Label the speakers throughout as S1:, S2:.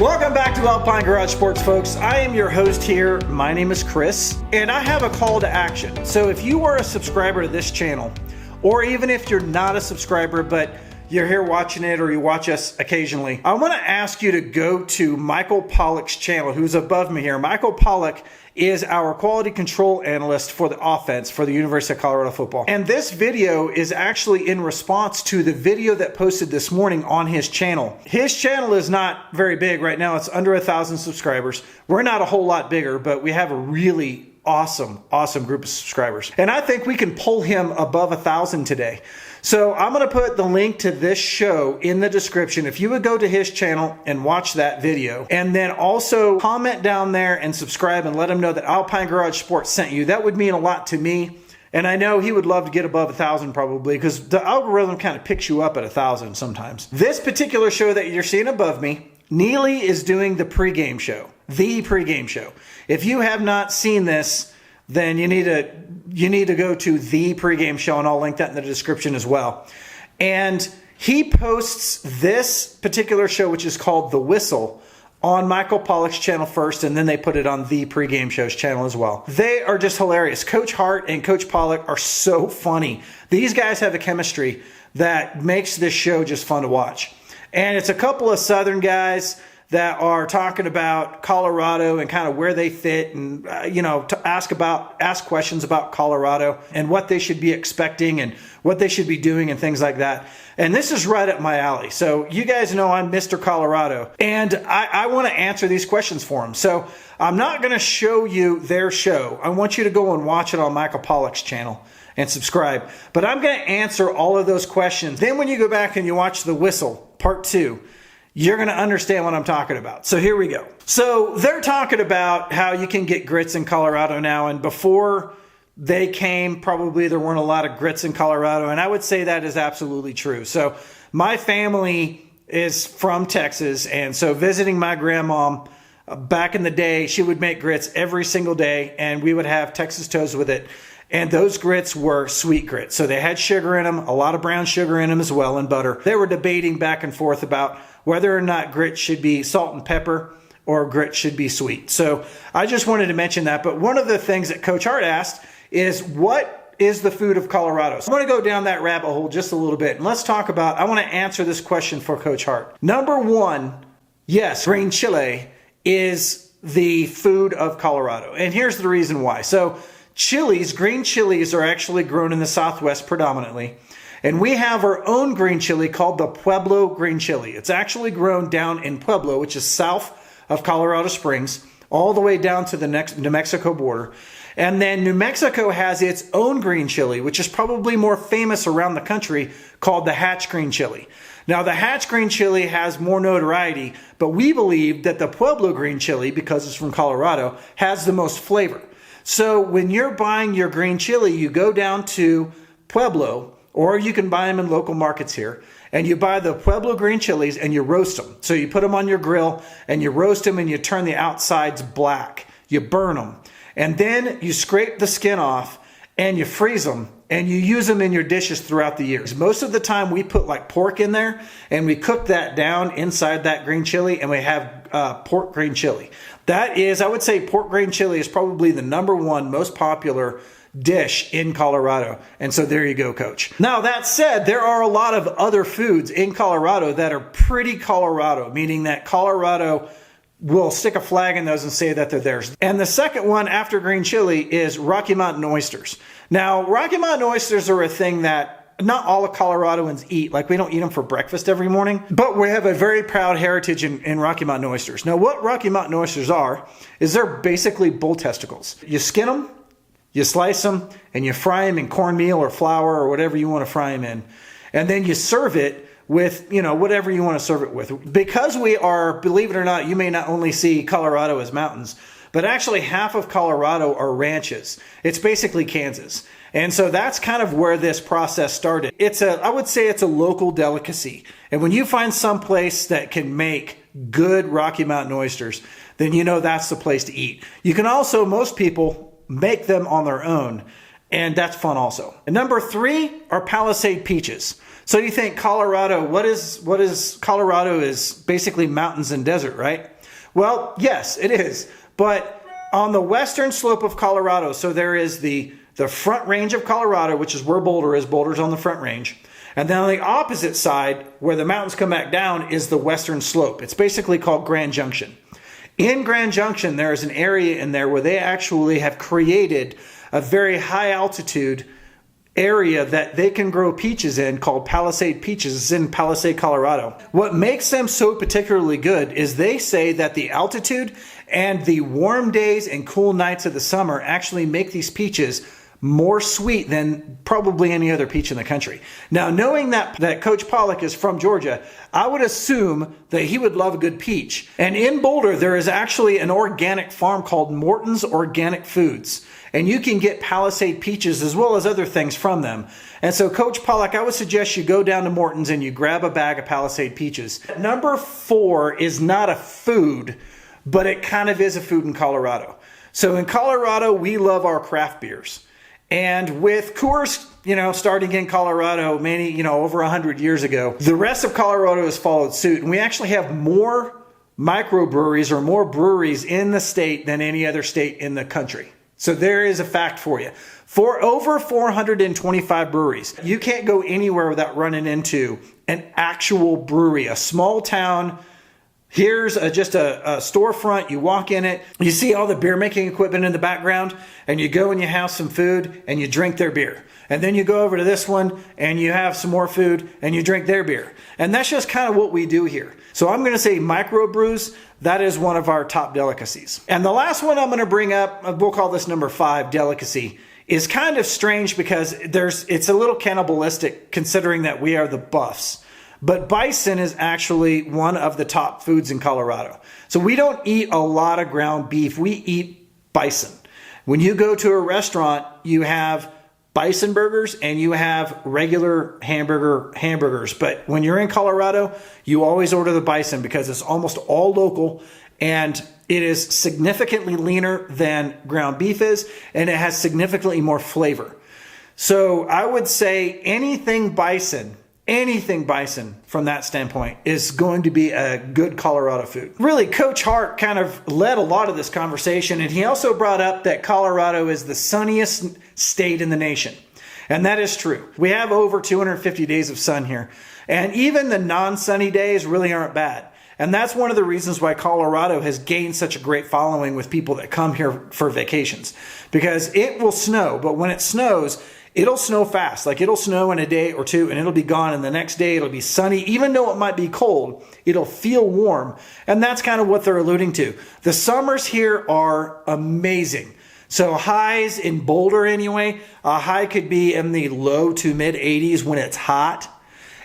S1: Welcome back to Alpine Garage Sports, folks. I am your host here. My name is Chris, and I have a call to action. So if you are a subscriber to this channel, or even if you're not a subscriber, but you're here watching it or you watch us occasionally, I want to ask you to go to Michael Pollock's channel, who's above me here. Michael Pollock is our quality control analyst for the offense for the University of Colorado football. And this video is actually in response to the video that posted this morning on his channel. His channel is not very big right now. It's under 1,000 subscribers. We're not a whole lot bigger, but we have a really awesome group of subscribers. And I think we can pull him above 1,000 today. So I'm going to put the link to this show in the description. If you would go to his channel and watch that video, and then also comment down there and subscribe and let him know that Alpine Garage Sports sent you, that would mean a lot to me. And I know he would love to get above 1,000 probably, because the algorithm kind of picks you up at 1,000 sometimes. This particular show that you're seeing above me, Neely is doing the pregame show, the pregame show. If you have not seen this, then you need to go to the pregame show, and I'll link that in the description as well. And he posts this particular show, which is called The Whistle, on Michael Pollock's channel first, and then they put it on the pregame show's channel as well. They are just hilarious. Coach Hart and Coach Pollock are so funny. These guys have a chemistry that makes this show just fun to watch. And it's a couple of Southern guys that are talking about Colorado and kind of where they fit, and to ask questions about Colorado and what they should be expecting and what they should be doing and things like that. And this is right up my alley. So you guys know I'm Mr. Colorado, and I want to answer these questions for them. So I'm not going to show you their show. I want you to go and watch it on Michael Pollock's channel and subscribe. But I'm going to answer all of those questions. Then when you go back and you watch The Whistle, part 2, you're going to understand what I'm talking about. So here we go. So they're talking about how you can get grits in Colorado now. And before they came, probably there weren't a lot of grits in Colorado. And I would say that is absolutely true. So my family is from Texas. And so visiting my grandma back in the day, she would make grits every single day. And we would have Texas toast with it. And those grits were sweet grits. So they had sugar in them, a lot of brown sugar in them as well, and butter. They were debating back and forth about whether or not grits should be salt and pepper or grits should be sweet. So I just wanted to mention that. But one of the things that Coach Hart asked is, what is the food of Colorado? So I want to go down that rabbit hole just a little bit. And let's talk about, I want to answer this question for Coach Hart. Number one, yes, green chili is the food of Colorado. And here's the reason why. So green chilies are actually grown in the Southwest predominantly. And we have our own green chili called the Pueblo green chili. It's actually grown down in Pueblo, which is south of Colorado Springs, all the way down to the New Mexico border. And then New Mexico has its own green chili, which is probably more famous around the country, called the Hatch green chili. Now, the Hatch green chili has more notoriety, but we believe that the Pueblo green chili, because it's from Colorado, has the most flavor. So when you're buying your green chili, you go down to Pueblo, or you can buy them in local markets here, and you buy the Pueblo green chilies and you roast them. So you put them on your grill and you roast them and you turn the outsides black. You burn them. And then you scrape the skin off and you freeze them and you use them in your dishes throughout the years. Most of the time we put like pork in there and we cook that down inside that green chili, and we have pork green chili. That is, I would say pork green chili is probably the #1 most popular dish in Colorado. And so there you go, Coach. Now, that said, there are a lot of other foods in Colorado that are pretty Colorado, meaning that Colorado will stick a flag in those and say that they're theirs. And the second one after green chili is Rocky Mountain oysters. Now, Rocky Mountain oysters are a thing that not all of Coloradoans eat. Like, we don't eat them for breakfast every morning, but we have a very proud heritage in Rocky Mountain oysters. Now, what Rocky Mountain oysters are is they're basically bull testicles. You skin them, you slice them, and you fry them in cornmeal or flour or whatever you want to fry them in. And then you serve it with, whatever you want to serve it with. Because we are, believe it or not, you may not only see Colorado as mountains, but actually half of Colorado are ranches. It's basically Kansas. And so that's kind of where this process started. I would say it's a local delicacy. And when you find some place that can make good Rocky Mountain oysters, then that's the place to eat. You can also, most people make them on their own, and that's fun also. And number 3 are Palisade peaches. So you think Colorado, what is Colorado is basically mountains and desert, right? Well, yes, it is. But on the western slope of Colorado, so there is the front range of Colorado, which is where Boulder is. Boulder's on the front range. And then on the opposite side, where the mountains come back down, is the western slope. It's basically called Grand Junction. In Grand Junction, there is an area in there where they actually have created a very high altitude area that they can grow peaches in called Palisade Peaches. It's in Palisade, Colorado. What makes them so particularly good is they say that the altitude and the warm days and cool nights of the summer actually make these peaches more sweet than probably any other peach in the country. Now, knowing that Coach Pollock is from Georgia, I would assume that he would love a good peach. And in Boulder, there is actually an organic farm called Morton's Organic Foods. And you can get Palisade peaches as well as other things from them. And so, Coach Pollock, I would suggest you go down to Morton's and you grab a bag of Palisade peaches. Number 4 is not a food, but it kind of is a food in Colorado. So in Colorado, we love our craft beers. And with Coors, starting in Colorado over 100 years ago, the rest of Colorado has followed suit. And we actually have more microbreweries or more breweries in the state than any other state in the country. So there is a fact for you. For over 425 breweries, you can't go anywhere without running into an actual brewery, a small town. Here's just a storefront. You walk in it, you see all the beer making equipment in the background, and you go and you have some food and you drink their beer. And then you go over to this one and you have some more food and you drink their beer. And that's just kind of what we do here. So I'm going to say microbrews, that is one of our top delicacies. And the last one I'm going to bring up, we'll call this number 5 delicacy, is kind of strange because it's a little cannibalistic considering that we are the buffs. But bison is actually one of the top foods in Colorado. So we don't eat a lot of ground beef. We eat bison. When you go to a restaurant, you have bison burgers and you have regular hamburgers. But when you're in Colorado, you always order the bison because it's almost all local and it is significantly leaner than ground beef is, and it has significantly more flavor. So I would say anything bison from that standpoint is going to be a good Colorado food. Really, Coach Hart kind of led a lot of this conversation, and he also brought up that Colorado is the sunniest state in the nation. And that is true. We have over 250 days of sun here, and even the non-sunny days really aren't bad. And that's one of the reasons why Colorado has gained such a great following with people that come here for vacations, because it will snow, but when it snows, it'll snow fast. Like it'll snow in a day or two and it'll be gone. And the next day it'll be sunny. Even though it might be cold, it'll feel warm. And that's kind of what they're alluding to. The summers here are amazing. So highs in Boulder anyway, a high could be in the low to mid 80s when it's hot.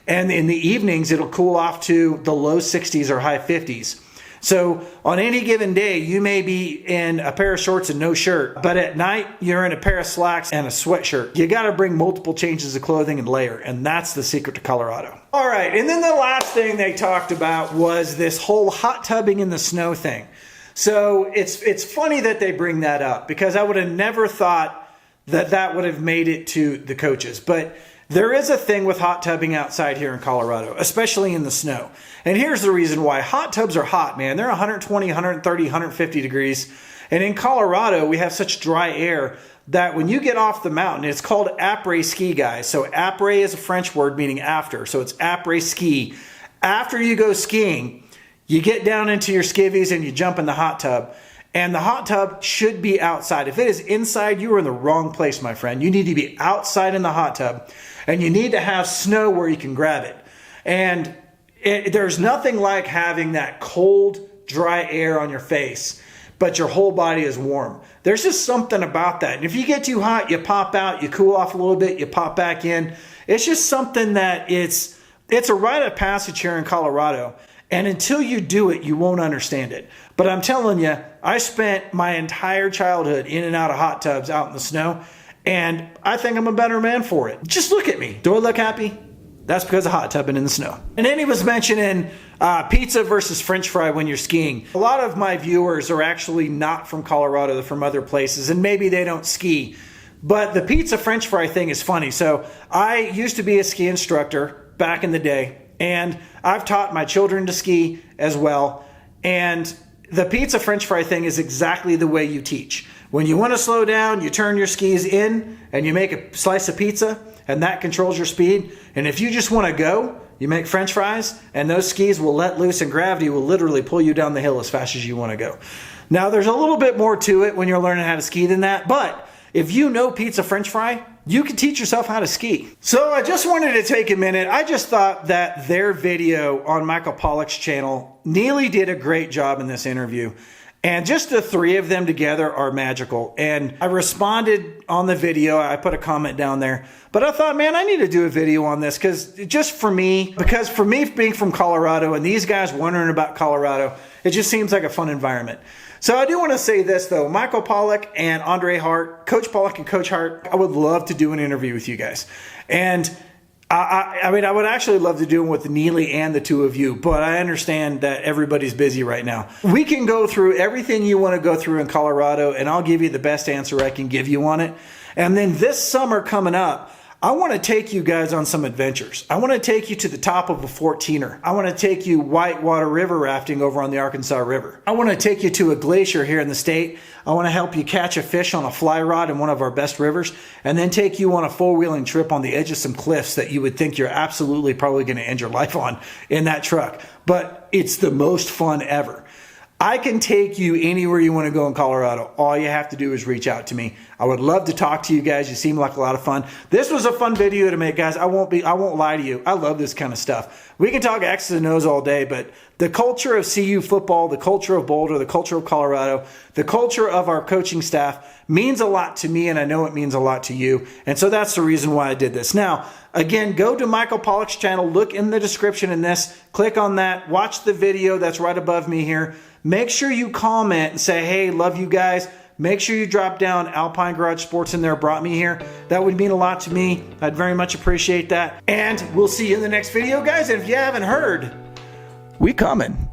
S1: And in the evenings, it'll cool off to the low 60s or high 50s. So on any given day, you may be in a pair of shorts and no shirt, but at night you're in a pair of slacks and a sweatshirt. You got to bring multiple changes of clothing and layer, and that's the secret to Colorado. All right, and then the last thing they talked about was this whole hot tubbing in the snow thing. So it's funny that they bring that up because I would have never thought that would have made it to the coaches, but there is a thing with hot tubbing outside here in Colorado, especially in the snow. And here's the reason why. Hot tubs are hot, man. They're 120, 130, 150 degrees. And in Colorado, we have such dry air that when you get off the mountain, it's called après-ski, guys. So après is a French word meaning after. So it's après-ski. After you go skiing, you get down into your skivvies and you jump in the hot tub. And the hot tub should be outside. If it is inside, you are in the wrong place, my friend. You need to be outside in the hot tub. And you need to have snow where you can grab it. And there's nothing like having that cold, dry air on your face, but your whole body is warm. There's just something about that. And if you get too hot, you pop out, you cool off a little bit, you pop back in. It's just something that it's a rite of passage here in Colorado. And until you do it, you won't understand it. But I'm telling you, I spent my entire childhood in and out of hot tubs out in the snow. And I think I'm a better man for it. Just look at me. Do I look happy? That's because of hot tubbing in the snow. And then he was mentioning pizza versus French fry when you're skiing. A lot of my viewers are actually not from Colorado. They're from other places. And maybe they don't ski. But the pizza French fry thing is funny. So I used to be a ski instructor back in the day. And I've taught my children to ski as well. And The pizza French fry thing is exactly the way you teach. When you want to slow down, you turn your skis in and you make a slice of pizza, and that controls your speed. And if you just want to go, you make French fries, and those skis will let loose, and gravity will literally pull you down the hill as fast as you want to go. Now, there's a little bit more to it when you're learning how to ski than that, but if you know pizza French fry, you can teach yourself how to ski. So I just wanted to take a minute. I just thought that their video on Michael Pollock's channel, Neely did a great job in this interview. And just the three of them together are magical. And I responded on the video. I put a comment down there. But I thought, man, I need to do a video on this because for me being from Colorado and these guys wondering about Colorado, it just seems like a fun environment. So I do want to say this, though. Michael Pollock and Andre Hart, Coach Pollock and Coach Hart, I would love to do an interview with you guys. And I mean, I would actually love to do them with Neely and the two of you, but I understand that everybody's busy right now. We can go through everything you want to go through in Colorado, and I'll give you the best answer I can give you on it. And then this summer coming up, I want to take you guys on some adventures. I want to take you to the top of a 14er. I want to take you whitewater river rafting over on the Arkansas River. I want to take you to a glacier here in the state. I want to help you catch a fish on a fly rod in one of our best rivers, and then take you on a four-wheeling trip on the edge of some cliffs that you would think you're absolutely probably going to end your life on in that truck. But it's the most fun ever. I can take you anywhere you want to go in Colorado. All you have to do is reach out to me. I would love to talk to you guys. You seem like a lot of fun. This was a fun video to make, guys. I won't lie to you. I love this kind of stuff. We can talk X's and O's all day, but the culture of CU football, the culture of Boulder, the culture of Colorado, the culture of our coaching staff means a lot to me, and I know it means a lot to you. And so that's the reason why I did this. Now, again, go to Michael Pollock's channel. Look in the description in this. Click on that. Watch the video that's right above me here. Make sure you comment and say, hey, love you guys. Make sure you drop down Alpine Garage Sports in there, brought me here. That would mean a lot to me. I'd very much appreciate that. And we'll see you in the next video, guys. And if you haven't heard, we coming.